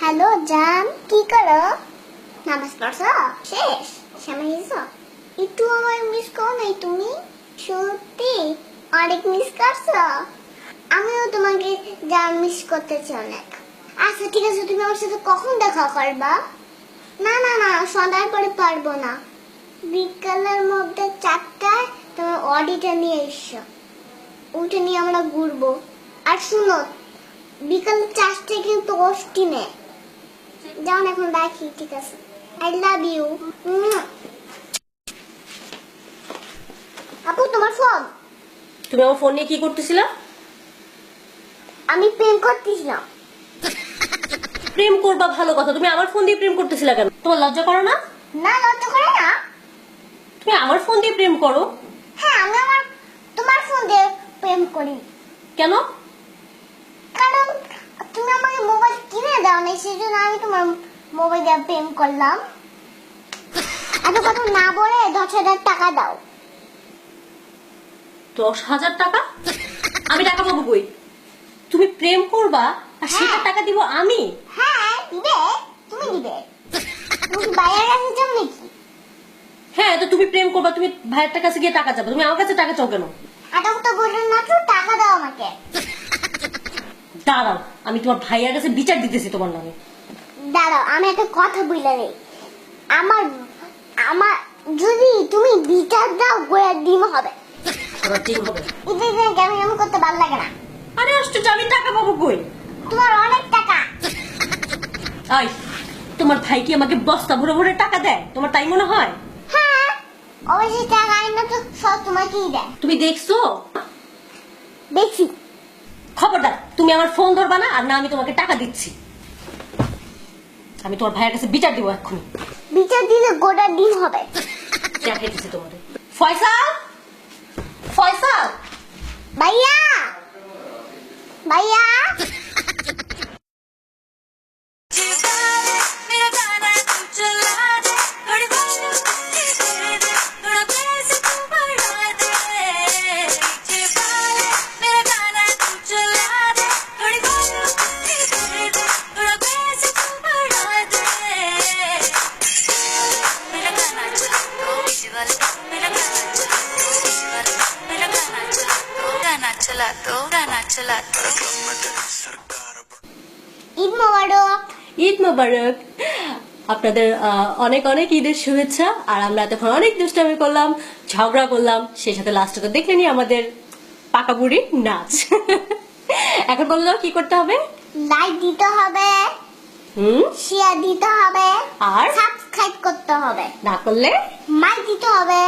Hello জান, কি করো? নামাজ পড়ছো? শেষ সময় হয়েছো? একটু আমার মিস করো নাই তুমি? সত্যি অনেক মিস করছো। আমিও তোমাকে জান মিস করতেছি অনেক। আচ্ছা ঠিক আছে, তুমি আমার সাথে কখন দেখা করবা? না না না, সন্ধ্যার পরে পারবো না। বিকালের মধ্যে 4টায় তোমার অডিটা নিয়ে এসো। ওটা নিয়ে আমরা ঘুরবো। আর শুনো, বিকাল 4টায় কিন্তু অস্টিনে যাও না, এখন রাখি। ঠিক আছে, আই লাভ ইউ। আপু তোমার ফোন। তুমি আমার ফোন নিয়ে কি করতেছিলা? আমি প্রেম করতেছিলাম। প্রেম করবা ভালো কথা, তুমি আমার ফোন দিয়ে প্রেম করতেছিলা কেন? তোমার লজ্জা করো না? না, লজ্জা করে না। তুমি আমার ফোন দিয়ে প্রেম করো? হ্যাঁ, আমি তোমার ফোন দিয়ে প্রেম করি। কেন? কারণ তুমি আমাকে মোবাইল কিনে দাও না, সেই জন্য আমি তোমার মোবাইল দিয়ে প্রেম করলাম। এত কথা না বলে 10,000 টাকা দাও। 10,000 টাকা? আমি টাকা পাবো কই? তুমি প্রেম করবা আর সেটা টাকা দিব আমি? হ্যাঁ দিবে, তুমি দিবে। তুমি বাইরের কাছে যাও নাকি? হ্যাঁ, তো তুমি প্রেম করবা, তুমি ভাইয়ের কাছে গিয়ে টাকা চাবো, তুমি আমার কাছে টাকা চাও কেন? এটা তো বললেন না, তো টাকা দাও আমাকে। দাঁড়াও, আমি তোমার ভাইয়ের কাছে বিচার দিতেছি তোমার নামে। দাঁড়াও, আমি একটা কথা বলে নেই। আমার আমার যদি তুমি বিচার দাও, গোয়া ডিম হবে। ওরা ঠিক হবে। এটা কেমন কেমন করতে ভালো লাগে না। আরে আশ্চর্য, আমি টাকা পাবো কই? তোমার অনেক টাকা। আই, তোমার ভাই কি আমাকে বস্তা ভরে ভরে টাকা দেয়? তোমার তাই মনে হয়? হ্যাঁ, অবশ্যই টাকা আইনা তো সব তোমাকেই দেয়। তুমি দেখছো? দেখছি। খবরদার, তুমি আমার ফোন ধরবা না, আর না আমি তোমাকে টাকা দিচ্ছি। আমি তোমার ভাইয়ের কাছে বিচার দিব এক্ষুনি। বিচার দিলে গোটা ডিম হবে। দেখাইতেছি তোমাদের। ফয়সাল, ফয়সাল, ভাইয়া, ভাইয়া। ঈদ মোবারক। ঈদ মোবারক। আপনাদের অনেক অনেক ঈদের শুভেচ্ছা। আর আমরা এতক্ষণ অনেক দুষ্টামি করলাম, ঝগড়া করলাম, সেই সাথে লাস্টে তো দেখলেনি আমাদের পাকা বুড়ি নাচ। এখন বললো কি করতে হবে? লাইক দিতে হবে, শেয়ার দিতে হবে, আর সাবস্ক্রাইব করতে হবে, না করলে মাইক দিতে হবে।